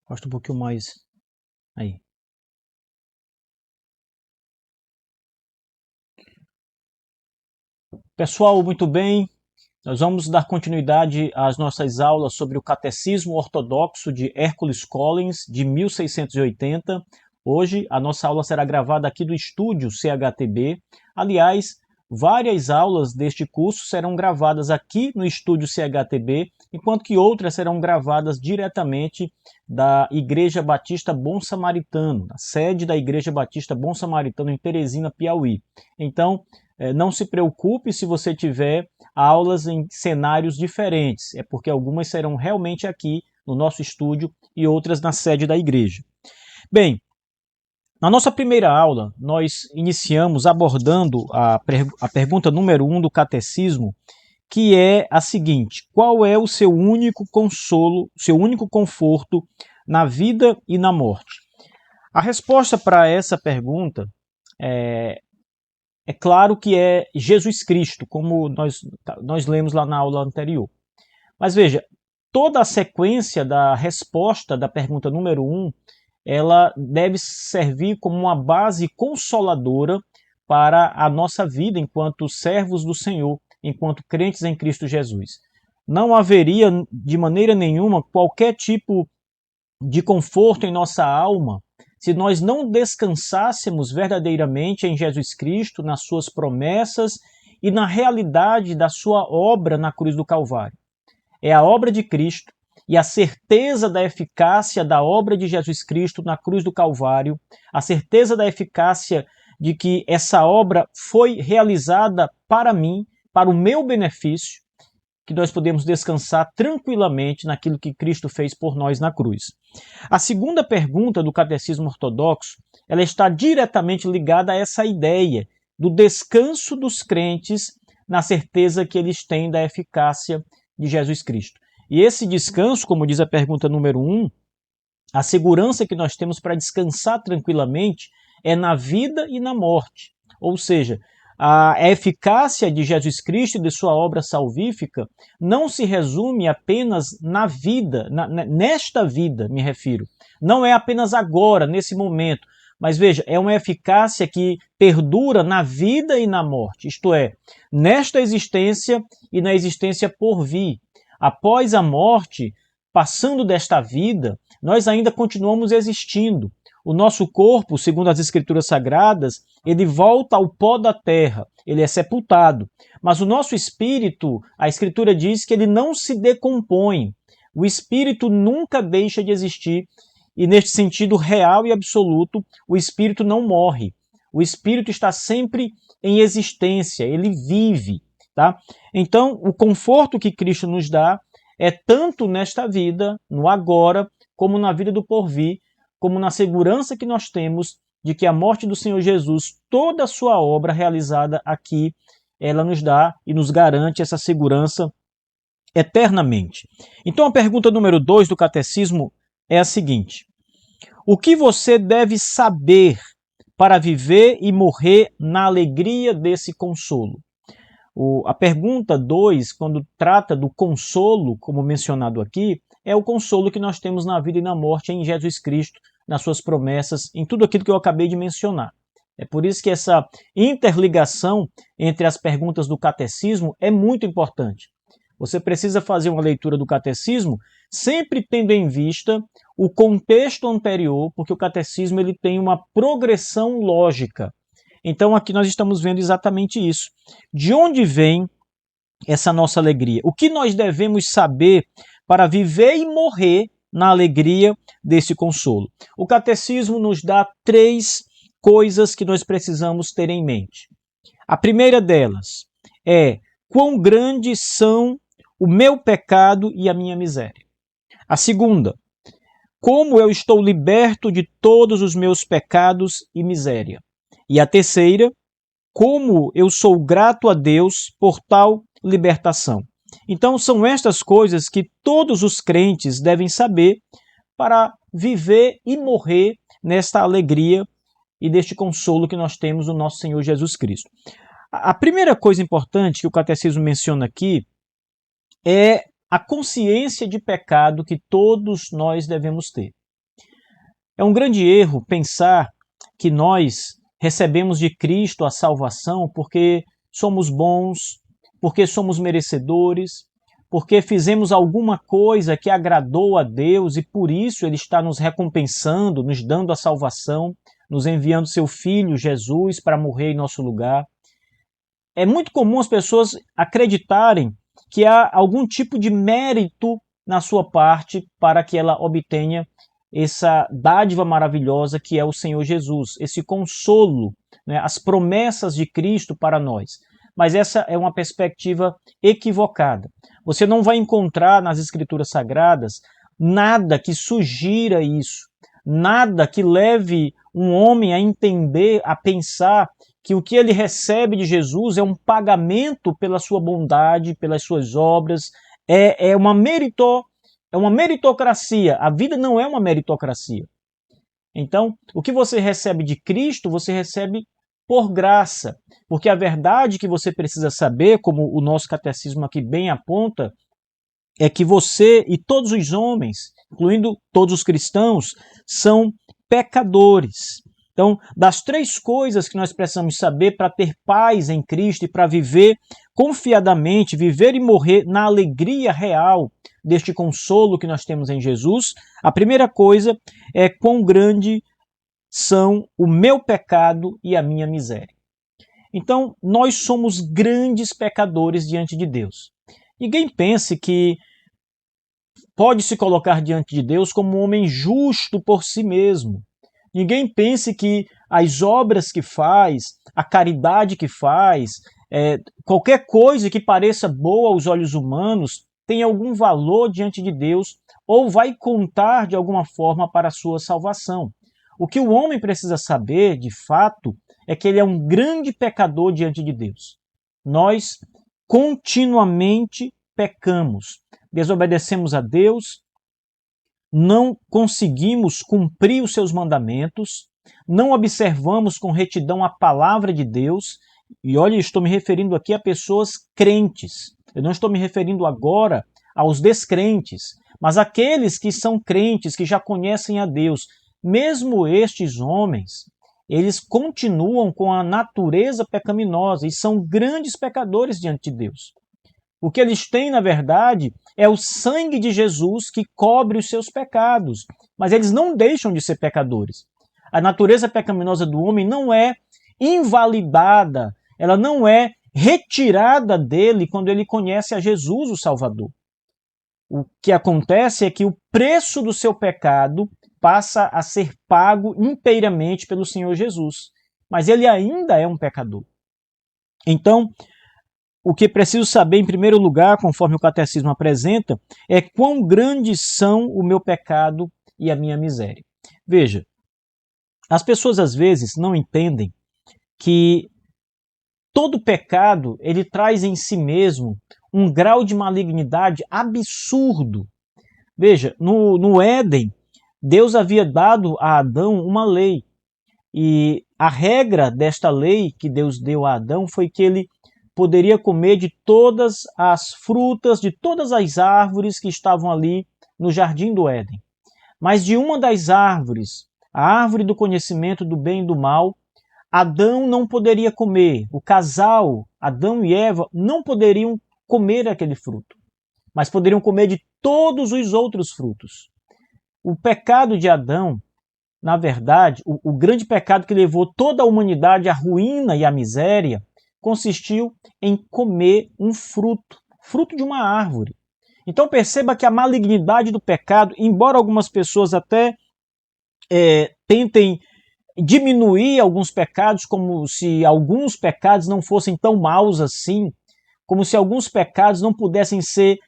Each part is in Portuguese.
Gosto um pouquinho mais. Aí. Pessoal, muito bem. Nós vamos dar continuidade às nossas aulas sobre o Catecismo Ortodoxo de Hércules Collins, de 1680. Hoje, a nossa aula será gravada aqui do estúdio CHTB. Aliás, várias aulas deste curso serão gravadas aqui no estúdio CHTB, enquanto que outras serão gravadas diretamente da Igreja Batista Bom Samaritano, a sede da Igreja Batista Bom Samaritano em Teresina, Piauí. Então, não se preocupe se você tiver aulas em cenários diferentes, é porque algumas serão realmente aqui no nosso estúdio e outras na sede da igreja. Bem, na nossa primeira aula, nós iniciamos abordando a pergunta número 1 do Catecismo, que é a seguinte: qual é o seu único consolo, seu único conforto na vida e na morte? A resposta para essa pergunta é claro que é Jesus Cristo, como nós lemos lá na aula anterior. Mas veja, toda a sequência da resposta da pergunta número 1, ela deve servir como uma base consoladora para a nossa vida enquanto servos do Senhor, enquanto crentes em Cristo Jesus. Não haveria, de maneira nenhuma, qualquer tipo de conforto em nossa alma se nós não descansássemos verdadeiramente em Jesus Cristo, nas suas promessas e na realidade da sua obra na cruz do Calvário. É a obra de Cristo e a certeza da eficácia da obra de Jesus Cristo na cruz do Calvário, a certeza da eficácia de que essa obra foi realizada para mim, para o meu benefício, que nós podemos descansar tranquilamente naquilo que Cristo fez por nós na cruz. A segunda pergunta do Catecismo Ortodoxo, ela está diretamente ligada a essa ideia do descanso dos crentes na certeza que eles têm da eficácia de Jesus Cristo. E esse descanso, como diz a pergunta número 1, a segurança que nós temos para descansar tranquilamente é na vida e na morte. Ou seja, a eficácia de Jesus Cristo e de sua obra salvífica não se resume apenas na vida, nesta vida, me refiro. Não é apenas agora, nesse momento. Mas veja, é uma eficácia que perdura na vida e na morte. Isto é, nesta existência e na existência por vir. Após a morte, passando desta vida, nós ainda continuamos existindo. O nosso corpo, segundo as Escrituras Sagradas, ele volta ao pó da terra, ele é sepultado. Mas o nosso espírito, a Escritura diz que ele não se decompõe. O espírito nunca deixa de existir e, neste sentido real e absoluto, o espírito não morre. O espírito está sempre em existência, ele vive. Tá? Então, o conforto que Cristo nos dá é tanto nesta vida, no agora, como na vida do porvir, como na segurança que nós temos de que a morte do Senhor Jesus, toda a sua obra realizada aqui, ela nos dá e nos garante essa segurança eternamente. Então a pergunta número 2 do Catecismo é a seguinte: o que você deve saber para viver e morrer na alegria desse consolo? A pergunta 2, quando trata do consolo, como mencionado aqui, é o consolo que nós temos na vida e na morte em Jesus Cristo, nas suas promessas, em tudo aquilo que eu acabei de mencionar. É por isso que essa interligação entre as perguntas do catecismo é muito importante. Você precisa fazer uma leitura do catecismo sempre tendo em vista o contexto anterior, porque o catecismo ele tem uma progressão lógica. Então aqui nós estamos vendo exatamente isso. De onde vem essa nossa alegria? O que nós devemos saber para viver e morrer na alegria desse consolo? O catecismo nos dá 3 coisas que nós precisamos ter em mente. A primeira delas é quão grandes são o meu pecado e a minha miséria. A segunda, como eu estou liberto de todos os meus pecados e miséria. E a terceira, como eu sou grato a Deus por tal libertação. Então, são estas coisas que todos os crentes devem saber para viver e morrer nesta alegria e deste consolo que nós temos no nosso Senhor Jesus Cristo. A primeira coisa importante que o catecismo menciona aqui é a consciência de pecado que todos nós devemos ter. É um grande erro pensar que nós recebemos de Cristo a salvação porque somos bons, porque somos merecedores, porque fizemos alguma coisa que agradou a Deus e por isso Ele está nos recompensando, nos dando a salvação, nos enviando seu Filho Jesus para morrer em nosso lugar. É muito comum as pessoas acreditarem que há algum tipo de mérito na sua parte para que ela obtenha essa dádiva maravilhosa que é o Senhor Jesus, esse consolo, né, as promessas de Cristo para nós. Mas essa é uma perspectiva equivocada. Você não vai encontrar nas Escrituras Sagradas nada que sugira isso, nada que leve um homem a entender, a pensar que o que ele recebe de Jesus é um pagamento pela sua bondade, pelas suas obras, é uma meritocracia. A vida não é uma meritocracia. Então, o que você recebe de Cristo, você recebe por graça. Porque a verdade que você precisa saber, como o nosso catecismo aqui bem aponta, é que você e todos os homens, incluindo todos os cristãos, são pecadores. Então, das três coisas que nós precisamos saber para ter paz em Cristo e para viver confiadamente, viver e morrer na alegria real deste consolo que nós temos em Jesus, a primeira coisa é quão grande são o meu pecado e a minha miséria. Então, nós somos grandes pecadores diante de Deus. Ninguém pense que pode se colocar diante de Deus como um homem justo por si mesmo. Ninguém pense que as obras que faz, a caridade que faz, qualquer coisa que pareça boa aos olhos humanos tem algum valor diante de Deus ou vai contar de alguma forma para a sua salvação. O que o homem precisa saber, de fato, é que ele é um grande pecador diante de Deus. Nós continuamente pecamos, desobedecemos a Deus, não conseguimos cumprir os seus mandamentos, não observamos com retidão a palavra de Deus, e olha, estou me referindo aqui a pessoas crentes. Eu não estou me referindo agora aos descrentes, mas àqueles que são crentes, que já conhecem a Deus. Mesmo estes homens, eles continuam com a natureza pecaminosa e são grandes pecadores diante de Deus. O que eles têm, na verdade, é o sangue de Jesus que cobre os seus pecados. Mas eles não deixam de ser pecadores. A natureza pecaminosa do homem não é invalidada, ela não é retirada dele quando ele conhece a Jesus, o Salvador. O que acontece é que o preço do seu pecado passa a ser pago inteiramente pelo Senhor Jesus. Mas ele ainda é um pecador. Então, o que preciso saber, em primeiro lugar, conforme o catecismo apresenta, é quão grandes são o meu pecado e a minha miséria. Veja, as pessoas às vezes não entendem que todo pecado ele traz em si mesmo um grau de malignidade absurdo. Veja, no Éden, Deus havia dado a Adão uma lei. E a regra desta lei que Deus deu a Adão foi que ele poderia comer de todas as frutas, de todas as árvores que estavam ali no jardim do Éden. Mas de uma das árvores, a árvore do conhecimento do bem e do mal, Adão não poderia comer. O casal, Adão e Eva, não poderiam comer aquele fruto, mas poderiam comer de todos os outros frutos. O pecado de Adão, na verdade, o grande pecado que levou toda a humanidade à ruína e à miséria, consistiu em comer um fruto, fruto de uma árvore. Então perceba que a malignidade do pecado, embora algumas pessoas até tentem diminuir alguns pecados, como se alguns pecados não fossem tão maus assim, como se alguns pecados não pudessem ser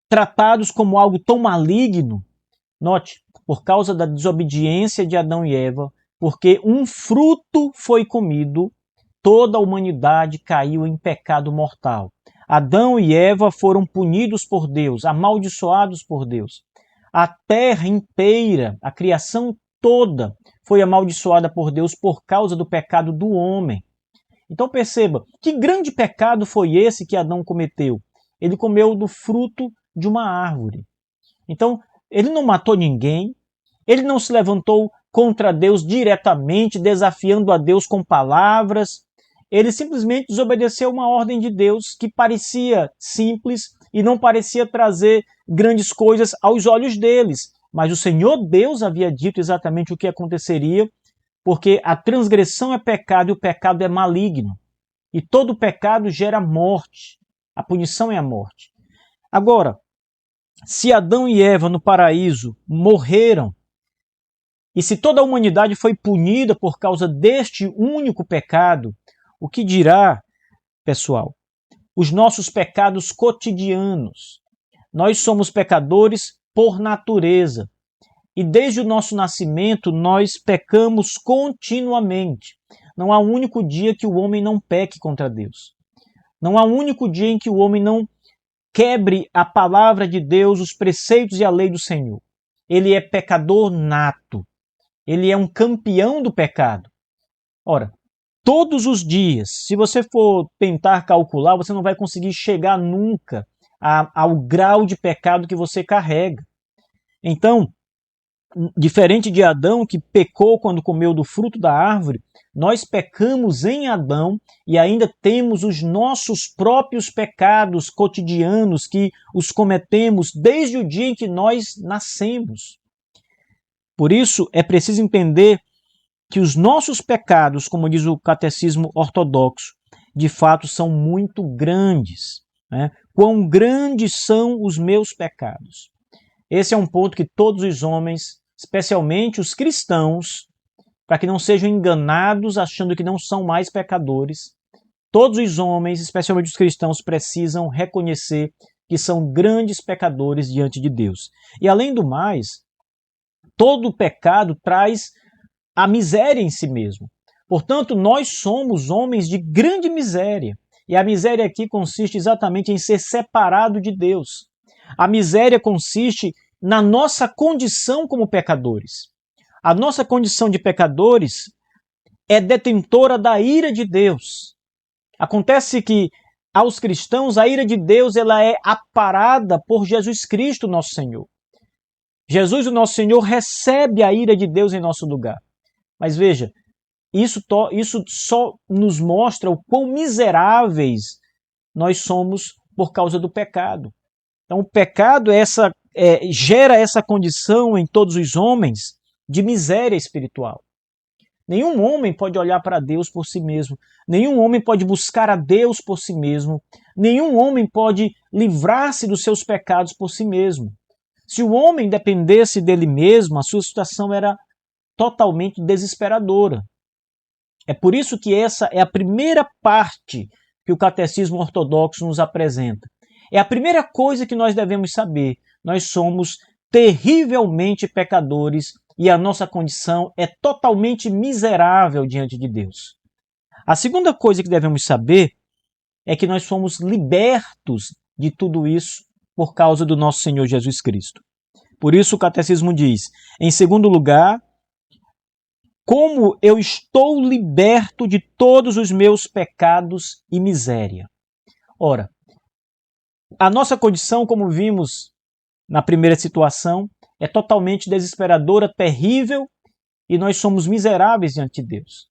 tratados como algo tão maligno. Note, por causa da desobediência de Adão e Eva, porque um fruto foi comido, toda a humanidade caiu em pecado mortal. Adão e Eva foram punidos por Deus, amaldiçoados por Deus. A terra inteira, a criação toda, foi amaldiçoada por Deus por causa do pecado do homem. Então perceba, que grande pecado foi esse que Adão cometeu? Ele comeu do fruto de uma árvore. Então, ele não matou ninguém, Ele não se levantou contra Deus diretamente, desafiando a Deus com palavras. Ele simplesmente desobedeceu uma ordem de Deus que parecia simples e não parecia trazer grandes coisas aos olhos deles. Mas o Senhor Deus havia dito exatamente o que aconteceria, porque a transgressão é pecado e o pecado é maligno. E todo pecado gera morte. A punição é a morte. Agora, se Adão e Eva no paraíso morreram, e se toda a humanidade foi punida por causa deste único pecado, o que dirá, pessoal, os nossos pecados cotidianos? Nós somos pecadores por natureza. E desde o nosso nascimento nós pecamos continuamente. Não há um único dia que o homem não peque contra Deus. Não há um único dia em que o homem não quebre a palavra de Deus, os preceitos e a lei do Senhor. Ele é pecador nato. Ele é um campeão do pecado. Ora, todos os dias, se você for tentar calcular, você não vai conseguir chegar nunca ao grau de pecado que você carrega. Então, diferente de Adão, que pecou quando comeu do fruto da árvore, nós pecamos em Adão e ainda temos os nossos próprios pecados cotidianos que os cometemos desde o dia em que nós nascemos. Por isso, é preciso entender que os nossos pecados, como diz o Catecismo Ortodoxo, de fato são muito grandes. Né? Quão grandes são os meus pecados? Esse é um ponto que todos os homens, especialmente os cristãos, para que não sejam enganados achando que não são mais pecadores, todos os homens, especialmente os cristãos, precisam reconhecer que são grandes pecadores diante de Deus. E além do mais, todo pecado traz a miséria em si mesmo. Portanto, nós somos homens de grande miséria. E a miséria aqui consiste exatamente em ser separado de Deus. A miséria consiste na nossa condição como pecadores. A nossa condição de pecadores é detentora da ira de Deus. Acontece que aos cristãos a ira de Deus ela é aparada por Jesus Cristo, nosso Senhor. Jesus, o nosso Senhor, recebe a ira de Deus em nosso lugar. Mas veja, isso só nos mostra o quão miseráveis nós somos por causa do pecado. Então, o pecado gera essa condição em todos os homens de miséria espiritual. Nenhum homem pode olhar para Deus por si mesmo. Nenhum homem pode buscar a Deus por si mesmo. Nenhum homem pode livrar-se dos seus pecados por si mesmo. Se o homem dependesse dele mesmo, a sua situação era totalmente desesperadora. É por isso que essa é a primeira parte que o Catecismo Ortodoxo nos apresenta. É a primeira coisa que nós devemos saber. Nós somos terrivelmente pecadores e a nossa condição é totalmente miserável diante de Deus. A segunda coisa que devemos saber é que nós somos libertos de tudo isso por causa do nosso Senhor Jesus Cristo. Por isso o Catecismo diz, em segundo lugar, como eu estou liberto de todos os meus pecados e miséria. Ora, a nossa condição, como vimos na primeira situação, é totalmente desesperadora, terrível, e nós somos miseráveis diante de Deus.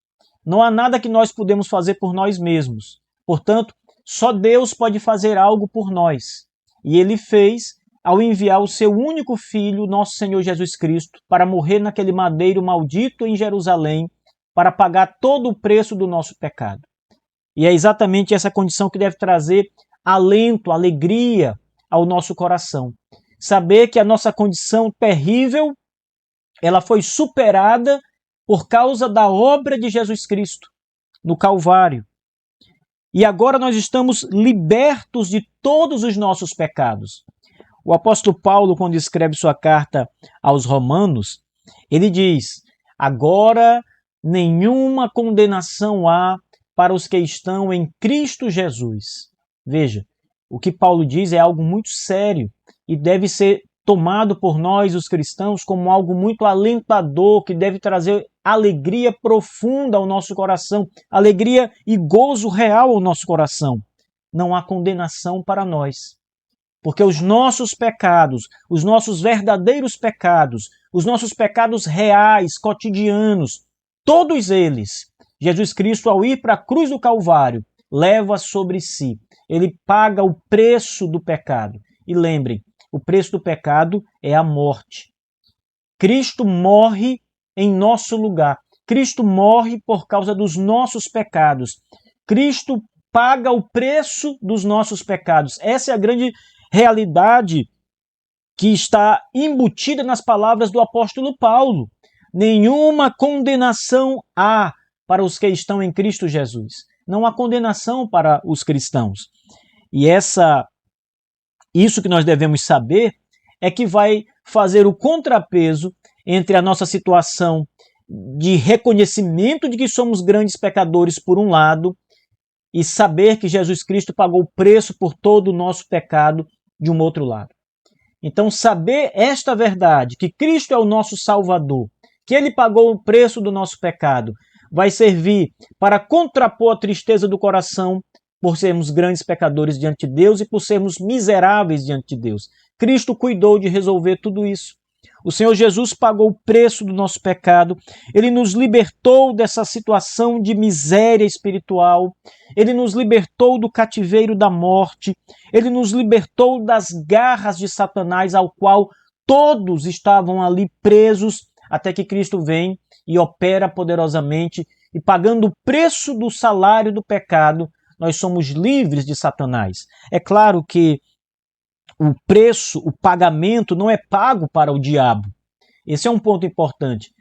Não há nada que nós podemos fazer por nós mesmos. Portanto, só Deus pode fazer algo por nós. E Ele fez ao enviar o seu único Filho, nosso Senhor Jesus Cristo, para morrer naquele madeiro maldito em Jerusalém, para pagar todo o preço do nosso pecado. E é exatamente essa condição que deve trazer alento, alegria ao nosso coração. Saber que a nossa condição terrível, ela foi superada por causa da obra de Jesus Cristo no Calvário. E agora nós estamos libertos de todos os nossos pecados. O apóstolo Paulo, quando escreve sua carta aos Romanos, ele diz, agora nenhuma condenação há para os que estão em Cristo Jesus. Veja, o que Paulo diz é algo muito sério e deve ser tomado por nós, os cristãos, como algo muito alentador, que deve trazer alegria profunda ao nosso coração, alegria e gozo real ao nosso coração. Não há condenação para nós. Porque os nossos pecados, os nossos verdadeiros pecados, os nossos pecados reais, cotidianos, todos eles, Jesus Cristo, ao ir para a cruz do Calvário, leva sobre si. Ele paga o preço do pecado. E lembrem, o preço do pecado é a morte. Cristo morre em nosso lugar. Cristo morre por causa dos nossos pecados. Cristo paga o preço dos nossos pecados. Essa é a grande realidade que está embutida nas palavras do apóstolo Paulo. Nenhuma condenação há para os que estão em Cristo Jesus. Não há condenação para os cristãos. E isso que nós devemos saber é que vai fazer o contrapeso entre a nossa situação de reconhecimento de que somos grandes pecadores por um lado e saber que Jesus Cristo pagou o preço por todo o nosso pecado de um outro lado. Então, saber esta verdade, que Cristo é o nosso Salvador, que Ele pagou o preço do nosso pecado, vai servir para contrapor a tristeza do coração por sermos grandes pecadores diante de Deus e por sermos miseráveis diante de Deus. Cristo cuidou de resolver tudo isso. O Senhor Jesus pagou o preço do nosso pecado, Ele nos libertou dessa situação de miséria espiritual, Ele nos libertou do cativeiro da morte, Ele nos libertou das garras de Satanás, ao qual todos estavam ali presos, até que Cristo vem e opera poderosamente, e pagando o preço do salário do pecado, nós somos livres de Satanás. É claro que o preço, o pagamento não é pago para o diabo. Esse é um ponto importante.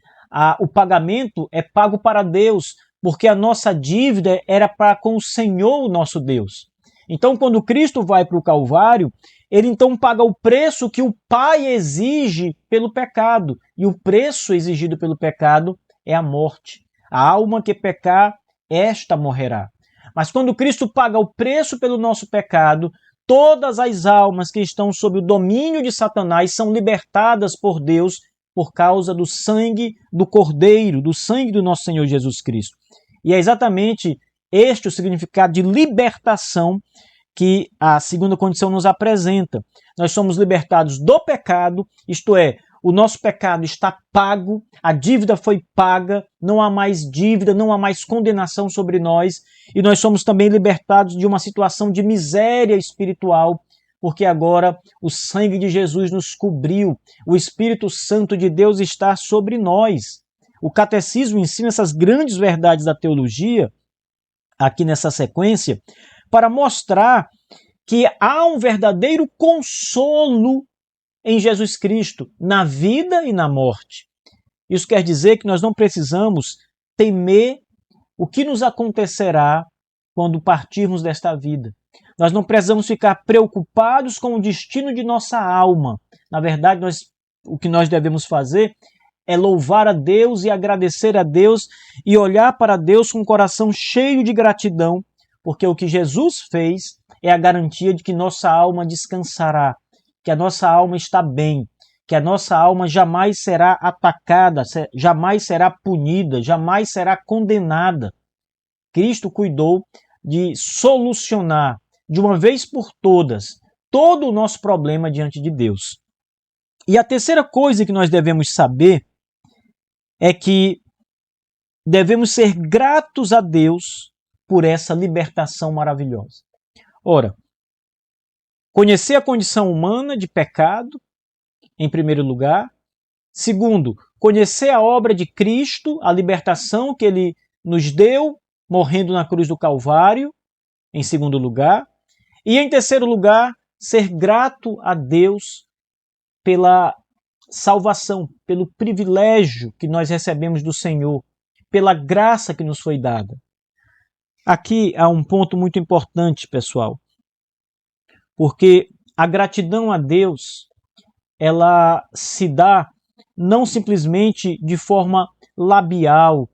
O pagamento é pago para Deus, porque a nossa dívida era para com o Senhor, nosso Deus. Então, quando Cristo vai para o Calvário, Ele então paga o preço que o Pai exige pelo pecado. E o preço exigido pelo pecado é a morte. A alma que pecar, esta morrerá. Mas quando Cristo paga o preço pelo nosso pecado, todas as almas que estão sob o domínio de Satanás são libertadas por Deus por causa do sangue do Cordeiro, do sangue do nosso Senhor Jesus Cristo. E é exatamente este o significado de libertação que a segunda condição nos apresenta. Nós somos libertados do pecado, isto é, o nosso pecado está pago, a dívida foi paga, não há mais dívida, não há mais condenação sobre nós, e nós somos também libertados de uma situação de miséria espiritual, porque agora o sangue de Jesus nos cobriu, o Espírito Santo de Deus está sobre nós. O catecismo ensina essas grandes verdades da teologia, aqui nessa sequência, para mostrar que há um verdadeiro consolo em Jesus Cristo, na vida e na morte. Isso quer dizer que nós não precisamos temer o que nos acontecerá quando partirmos desta vida. Nós não precisamos ficar preocupados com o destino de nossa alma. Na verdade, o que nós devemos fazer é louvar a Deus e agradecer a Deus e olhar para Deus com um coração cheio de gratidão, porque o que Jesus fez é a garantia de que nossa alma descansará, que a nossa alma está bem, que a nossa alma jamais será atacada, jamais será punida, jamais será condenada. Cristo cuidou de solucionar, de uma vez por todas, todo o nosso problema diante de Deus. E a terceira coisa que nós devemos saber é que devemos ser gratos a Deus por essa libertação maravilhosa. Ora, conhecer a condição humana de pecado, em primeiro lugar. Segundo, conhecer a obra de Cristo, a libertação que Ele nos deu, morrendo na cruz do Calvário, em segundo lugar. E em terceiro lugar, ser grato a Deus pela salvação, pelo privilégio que nós recebemos do Senhor, pela graça que nos foi dada. Aqui há um ponto muito importante, pessoal, porque a gratidão a Deus, ela se dá não simplesmente de forma labial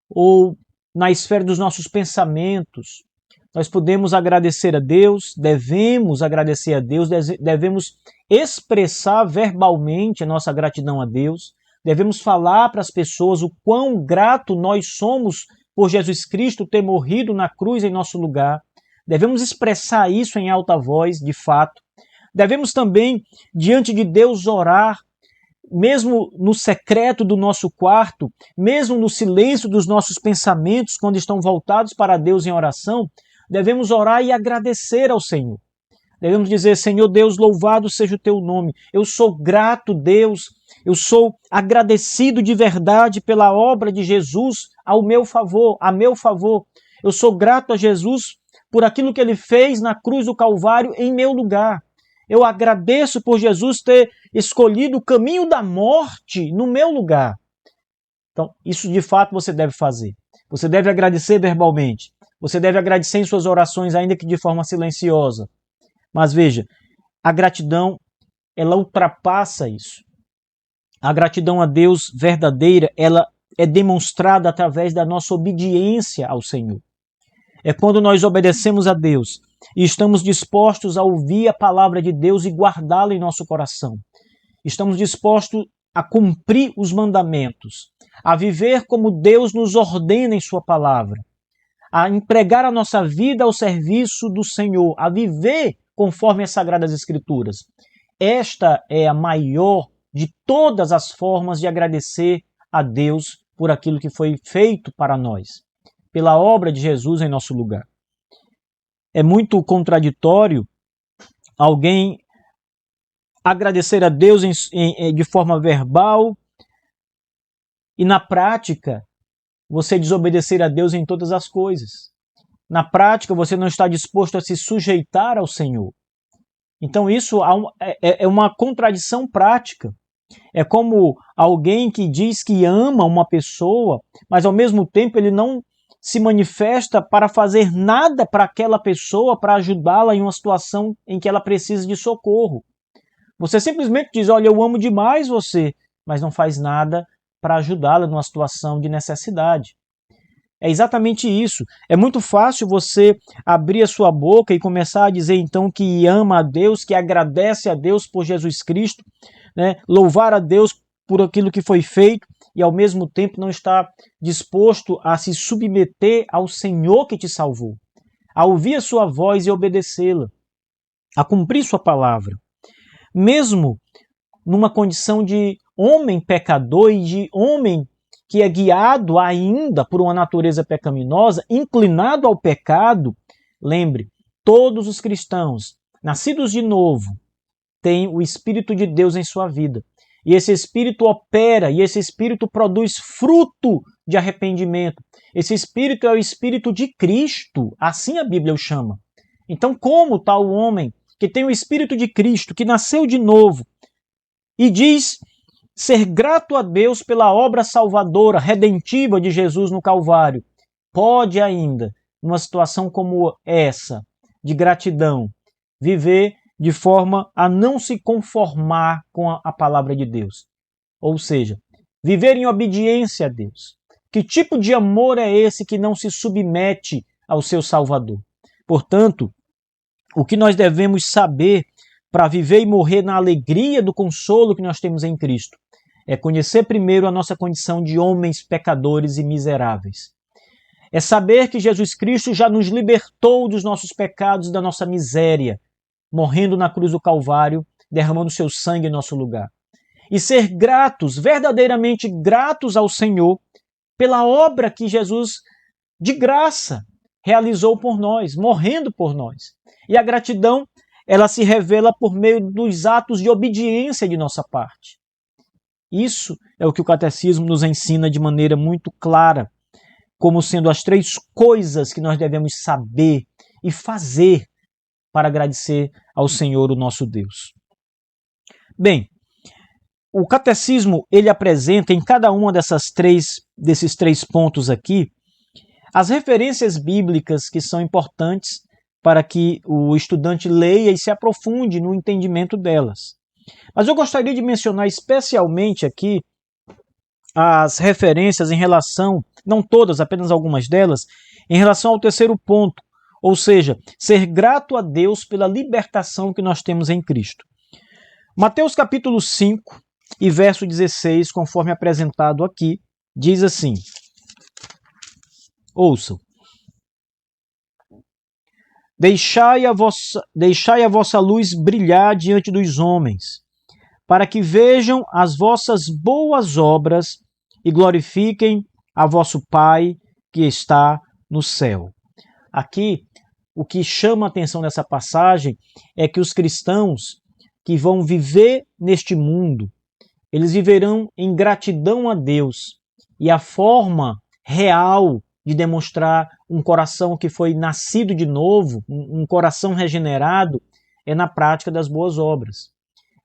ou na esfera dos nossos pensamentos. Nós podemos agradecer a Deus, devemos agradecer a Deus, devemos expressar verbalmente a nossa gratidão a Deus, devemos falar para as pessoas o quão grato nós somos por Jesus Cristo ter morrido na cruz em nosso lugar. Devemos expressar isso em alta voz, de fato, Devemos também, diante de Deus, orar, mesmo no secreto do nosso quarto, mesmo no silêncio dos nossos pensamentos, quando estão voltados para Deus em oração, devemos orar e agradecer ao Senhor. Devemos dizer: Senhor Deus, louvado seja o teu nome. Eu sou grato, Deus. Eu sou agradecido de verdade pela obra de Jesus ao meu favor, a meu favor. Eu sou grato a Jesus por aquilo que ele fez na cruz do Calvário em meu lugar. Eu agradeço por Jesus ter escolhido o caminho da morte no meu lugar. Então, isso de fato você deve fazer. Você deve agradecer verbalmente. Você deve agradecer em suas orações, ainda que de forma silenciosa. Mas veja, a gratidão, ela ultrapassa isso. A gratidão a Deus verdadeira, ela é demonstrada através da nossa obediência ao Senhor. É quando nós obedecemos a Deus e estamos dispostos a ouvir a palavra de Deus e guardá-la em nosso coração. Estamos dispostos a cumprir os mandamentos, a viver como Deus nos ordena em sua palavra, a empregar a nossa vida ao serviço do Senhor, a viver conforme as Sagradas Escrituras. Esta é a maior de todas as formas de agradecer a Deus por aquilo que foi feito para nós, pela obra de Jesus em nosso lugar. É muito contraditório alguém agradecer a Deus de forma verbal e, na prática, você desobedecer a Deus em todas as coisas. Na prática, você não está disposto a se sujeitar ao Senhor. Então, isso é uma contradição prática. É como alguém que diz que ama uma pessoa, mas ao mesmo tempo ele não se manifesta para fazer nada para aquela pessoa, para ajudá-la em uma situação em que ela precisa de socorro. Você simplesmente diz: olha, eu amo demais você, mas não faz nada para ajudá-la numa situação de necessidade. É exatamente isso. É muito fácil você abrir a sua boca e começar a dizer então que ama a Deus, que agradece a Deus por Jesus Cristo, né? Louvar a Deus por aquilo que foi feito e ao mesmo tempo não estar disposto a se submeter ao Senhor que te salvou, a ouvir a sua voz e obedecê-la, a cumprir sua palavra. Mesmo numa condição de homem pecador e de homem que é guiado ainda por uma natureza pecaminosa, inclinado ao pecado, lembre, todos os cristãos, nascidos de novo, têm o Espírito de Deus em sua vida. E esse Espírito opera, e esse Espírito produz fruto de arrependimento. Esse Espírito é o Espírito de Cristo, assim a Bíblia o chama. Então, como tal homem que tem o Espírito de Cristo, que nasceu de novo, e diz ser grato a Deus pela obra salvadora, redentiva de Jesus no Calvário, pode ainda, numa situação como essa, de gratidão, viver de forma a não se conformar com a palavra de Deus? Ou seja, viver em obediência a Deus. Que tipo de amor é esse que não se submete ao seu Salvador? Portanto, o que nós devemos saber para viver e morrer na alegria do consolo que nós temos em Cristo é conhecer primeiro a nossa condição de homens pecadores e miseráveis. É saber que Jesus Cristo já nos libertou dos nossos pecados e da nossa miséria, morrendo na cruz do Calvário, derramando seu sangue em nosso lugar. E ser gratos, verdadeiramente gratos ao Senhor, pela obra que Jesus, de graça, realizou por nós, morrendo por nós. E a gratidão, ela se revela por meio dos atos de obediência de nossa parte. Isso é o que o Catecismo nos ensina de maneira muito clara, como sendo as 3 coisas que nós devemos saber e fazer para agradecer ao Senhor, o nosso Deus. Bem, o Catecismo, ele apresenta em cada uma desses três pontos aqui, as referências bíblicas que são importantes para que o estudante leia e se aprofunde no entendimento delas. Mas eu gostaria de mencionar especialmente aqui as referências em relação, não todas, apenas algumas delas, em relação ao terceiro ponto, ou seja, ser grato a Deus pela libertação que nós temos em Cristo. Mateus capítulo 5 e verso 16, conforme apresentado aqui, diz assim: ouçam. deixai a vossa luz brilhar diante dos homens, para que vejam as vossas boas obras e glorifiquem a vosso Pai que está no céu. Aqui, o que chama a atenção nessa passagem é que os cristãos que vão viver neste mundo, eles viverão em gratidão a Deus. E a forma real de demonstrar um coração que foi nascido de novo, um coração regenerado, é na prática das boas obras.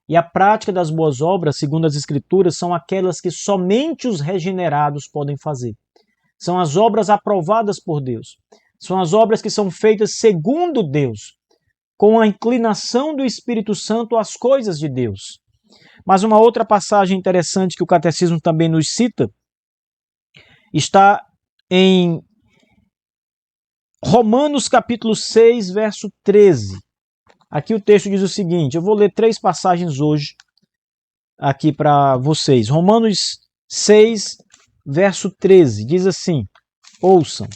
E a prática das boas obras, segundo as Escrituras, são aquelas que somente os regenerados podem fazer. São as obras aprovadas por Deus. São as obras que são feitas segundo Deus, com a inclinação do Espírito Santo às coisas de Deus. Mas uma outra passagem interessante que o Catecismo também nos cita está em Romanos capítulo 6, verso 13. Aqui o texto diz o seguinte, eu vou ler 3 passagens hoje aqui para vocês. Romanos 6, verso 13, diz assim, ouçam.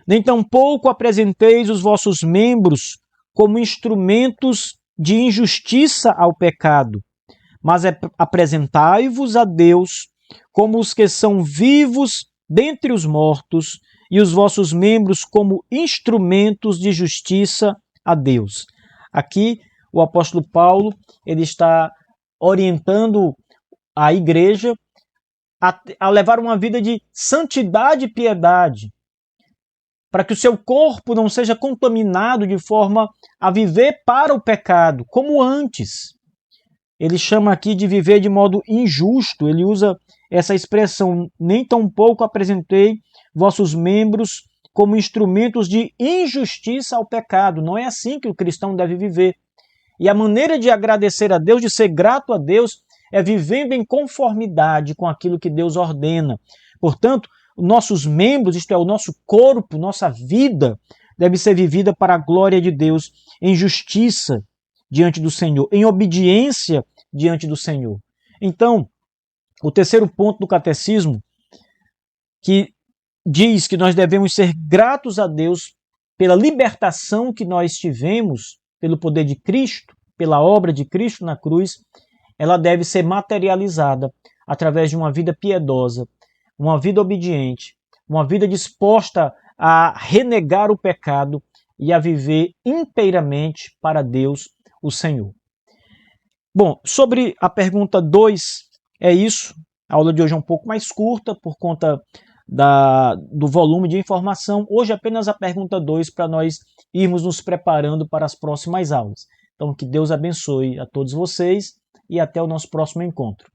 Nem tampouco apresenteis os vossos membros como instrumentos de injustiça ao pecado, mas apresentai-vos a Deus como os que são vivos dentre os mortos e os vossos membros como instrumentos de justiça a Deus. Aqui o apóstolo Paulo ele está orientando a igreja a levar uma vida de santidade e piedade, para que o seu corpo não seja contaminado de forma a viver para o pecado, como antes. Ele chama aqui de viver de modo injusto, ele usa essa expressão, nem tampouco apresentei vossos membros como instrumentos de injustiça ao pecado. Não é assim que o cristão deve viver. E a maneira de agradecer a Deus, de ser grato a Deus, é vivendo em conformidade com aquilo que Deus ordena. Portanto, nossos membros, isto é, o nosso corpo, nossa vida, deve ser vivida para a glória de Deus, em justiça diante do Senhor, em obediência diante do Senhor. Então, o terceiro ponto do catecismo, que diz que nós devemos ser gratos a Deus pela libertação que nós tivemos, pelo poder de Cristo, pela obra de Cristo na cruz, ela deve ser materializada através de uma vida piedosa, uma vida obediente, uma vida disposta a renegar o pecado e a viver inteiramente para Deus, o Senhor. Bom, sobre a pergunta 2, é isso. A aula de hoje é um pouco mais curta por conta do volume de informação. Hoje apenas a pergunta 2 para nós irmos nos preparando para as próximas aulas. Então, que Deus abençoe a todos vocês e até o nosso próximo encontro.